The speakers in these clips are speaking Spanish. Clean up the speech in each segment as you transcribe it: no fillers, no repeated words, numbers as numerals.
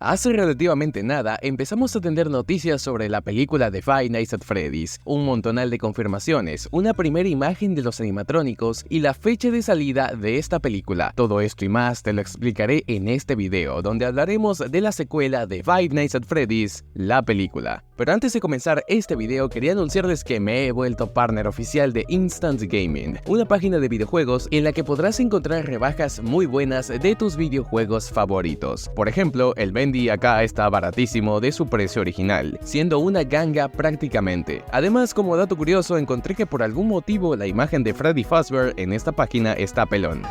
Hace relativamente nada empezamos a tener noticias sobre la película de Five Nights at Freddy's, un montonal de confirmaciones, una primera imagen de los animatrónicos y la fecha de salida de esta película. Todo esto y más te lo explicaré en este video, donde hablaremos de la secuela de Five Nights at Freddy's, la película. Pero antes de comenzar este video quería anunciarles que me he vuelto partner oficial de Instant Gaming, una página de videojuegos en la que podrás encontrar rebajas muy buenas de tus videojuegos favoritos. Por ejemplo, el Bendy acá está baratísimo de su precio original, siendo una ganga prácticamente. Además, como dato curioso, encontré que por algún motivo la imagen de Freddy Fazbear en esta página está pelón.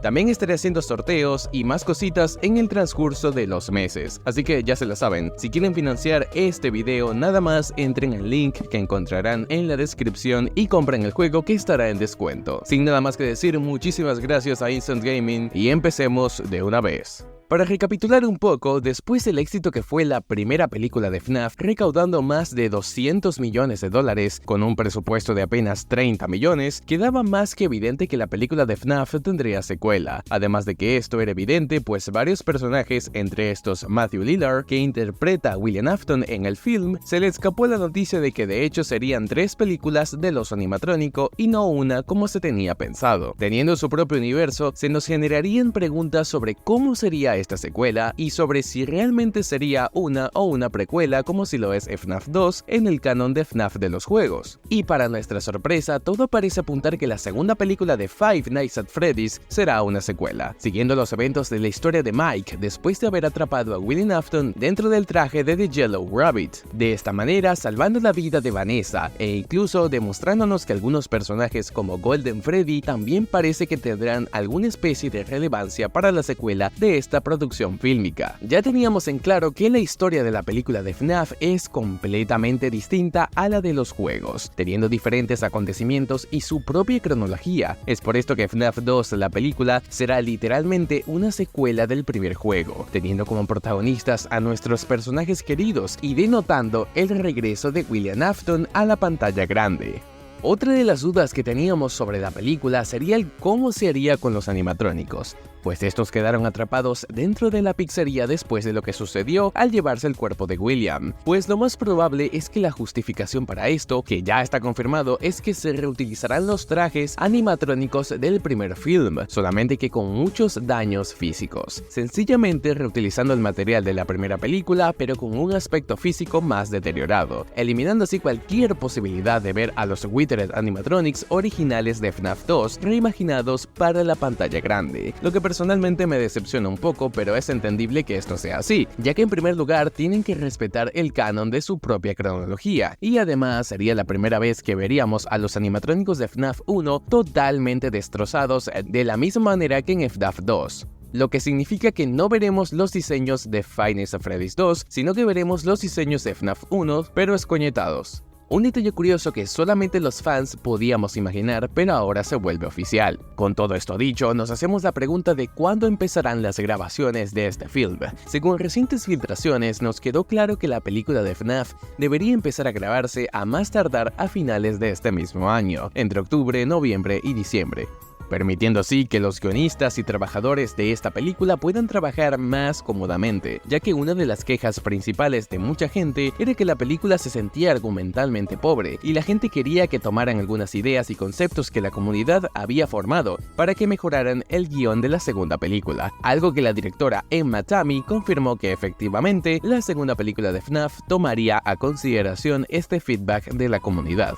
También estaré haciendo sorteos y más cositas en el transcurso de los meses, así que ya se lo saben, si quieren financiar este video nada más entren al link que encontrarán en la descripción y compren el juego que estará en descuento. Sin nada más que decir, muchísimas gracias a Instant Gaming y empecemos de una vez. Para recapitular un poco, después del éxito que fue la primera película de FNAF, recaudando más de 200 millones de dólares con un presupuesto de apenas 30 millones, quedaba más que evidente que la película de FNAF tendría secuela. Además de que esto era evidente, pues varios personajes, entre estos Matthew Lillard, que interpreta a William Afton en el film, se le escapó la noticia de que de hecho serían 3 películas del oso animatrónico y no una como se tenía pensado. Teniendo su propio universo, se nos generarían preguntas sobre cómo sería esta secuela y sobre si realmente sería una precuela como si lo es FNAF 2 en el canon de FNAF de los juegos. Y para nuestra sorpresa, todo parece apuntar que la segunda película de Five Nights at Freddy's será una secuela, siguiendo los eventos de la historia de Mike después de haber atrapado a William Afton dentro del traje de The Yellow Rabbit. De esta manera, salvando la vida de Vanessa e incluso demostrándonos que algunos personajes como Golden Freddy también parece que tendrán alguna especie de relevancia para la secuela de esta producción fílmica. Ya teníamos en claro que la historia de la película de FNAF es completamente distinta a la de los juegos, teniendo diferentes acontecimientos y su propia cronología. Es por esto que FNAF 2, la película, será literalmente una secuela del primer juego, teniendo como protagonistas a nuestros personajes queridos y denotando el regreso de William Afton a la pantalla grande. Otra de las dudas que teníamos sobre la película sería el cómo se haría con los animatrónicos, pues estos quedaron atrapados dentro de la pizzería después de lo que sucedió al llevarse el cuerpo de William. Pues lo más probable es que la justificación para esto, que ya está confirmado, es que se reutilizarán los trajes animatrónicos del primer film, solamente que con muchos daños físicos, sencillamente reutilizando el material de la primera película pero con un aspecto físico más deteriorado, eliminando así cualquier posibilidad de ver a los Withered animatronics originales de FNAF 2 reimaginados para la pantalla grande, lo que personalmente me decepciona un poco, pero es entendible que esto sea así, ya que en primer lugar tienen que respetar el canon de su propia cronología, y además sería la primera vez que veríamos a los animatrónicos de FNAF 1 totalmente destrozados de la misma manera que en FNAF 2. Lo que significa que no veremos los diseños de Five Nights at Freddy's 2, sino que veremos los diseños de FNAF 1, pero escoñetados. Un detalle curioso que solamente los fans podíamos imaginar, pero ahora se vuelve oficial. Con todo esto dicho, nos hacemos la pregunta de cuándo empezarán las grabaciones de este film. Según recientes filtraciones, nos quedó claro que la película de FNAF debería empezar a grabarse a más tardar a finales de este mismo año, entre octubre, noviembre y diciembre, permitiendo así que los guionistas y trabajadores de esta película puedan trabajar más cómodamente, ya que una de las quejas principales de mucha gente era que la película se sentía argumentalmente pobre, y la gente quería que tomaran algunas ideas y conceptos que la comunidad había formado para que mejoraran el guión de la segunda película, algo que la directora Emma Tammy confirmó que efectivamente la segunda película de FNAF tomaría a consideración este feedback de la comunidad.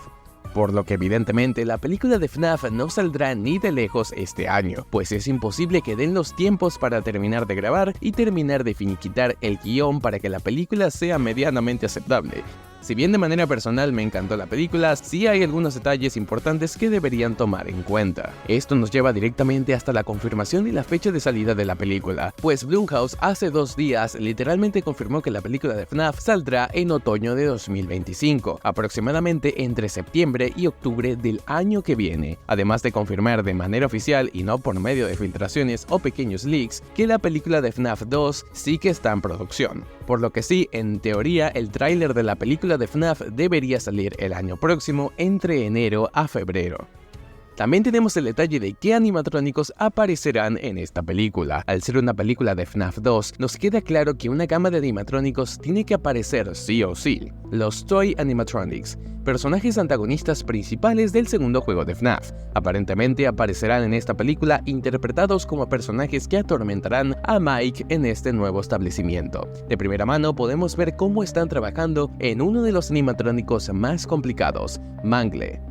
Por lo que evidentemente la película de FNAF no saldrá ni de lejos este año, pues es imposible que den los tiempos para terminar de grabar y terminar de finiquitar el guión para que la película sea medianamente aceptable. Si bien de manera personal me encantó la película, sí hay algunos detalles importantes que deberían tomar en cuenta. Esto nos lleva directamente hasta la confirmación y la fecha de salida de la película, pues Blumhouse hace 2 días literalmente confirmó que la película de FNAF saldrá en otoño de 2025, aproximadamente entre septiembre y octubre del año que viene, además de confirmar de manera oficial y no por medio de filtraciones o pequeños leaks que la película de FNAF 2 sí que está en producción. Por lo que sí, en teoría, el tráiler de la película de FNAF debería salir el año próximo entre enero a febrero. También tenemos el detalle de qué animatrónicos aparecerán en esta película. Al ser una película de FNAF 2, nos queda claro que una gama de animatrónicos tiene que aparecer sí o sí. Los Toy Animatronics, personajes antagonistas principales del segundo juego de FNAF, aparentemente aparecerán en esta película interpretados como personajes que atormentarán a Mike en este nuevo establecimiento. De primera mano podemos ver cómo están trabajando en uno de los animatrónicos más complicados, Mangle.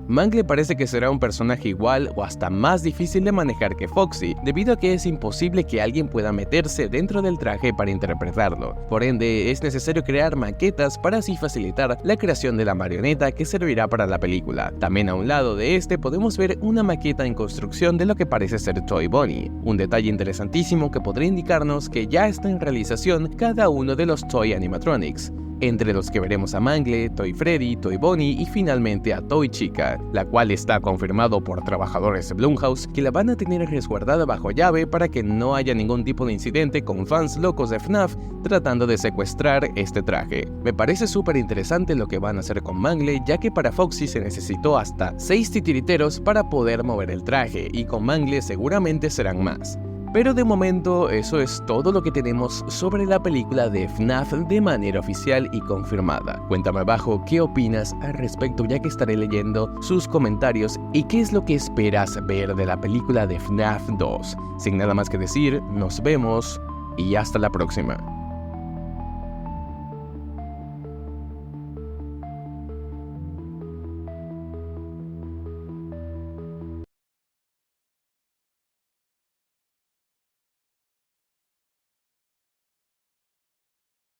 Mangle parece que será un personaje igual o hasta más difícil de manejar que Foxy, debido a que es imposible que alguien pueda meterse dentro del traje para interpretarlo. Por ende, es necesario crear maquetas para así facilitar la creación de la marioneta que servirá para la película. También a un lado de este podemos ver una maqueta en construcción de lo que parece ser Toy Bonnie, un detalle interesantísimo que podría indicarnos que ya está en realización cada uno de los Toy Animatronics, entre los que veremos a Mangle, Toy Freddy, Toy Bonnie y finalmente a Toy Chica, la cual está confirmado por trabajadores de Blumhouse que la van a tener resguardada bajo llave para que no haya ningún tipo de incidente con fans locos de FNAF tratando de secuestrar este traje. Me parece súper interesante lo que van a hacer con Mangle, ya que para Foxy se necesitó hasta 6 titiriteros para poder mover el traje y con Mangle seguramente serán más. Pero de momento eso es todo lo que tenemos sobre la película de FNAF de manera oficial y confirmada. Cuéntame abajo qué opinas al respecto, ya que estaré leyendo sus comentarios y qué es lo que esperas ver de la película de FNAF 2. Sin nada más que decir, nos vemos y hasta la próxima.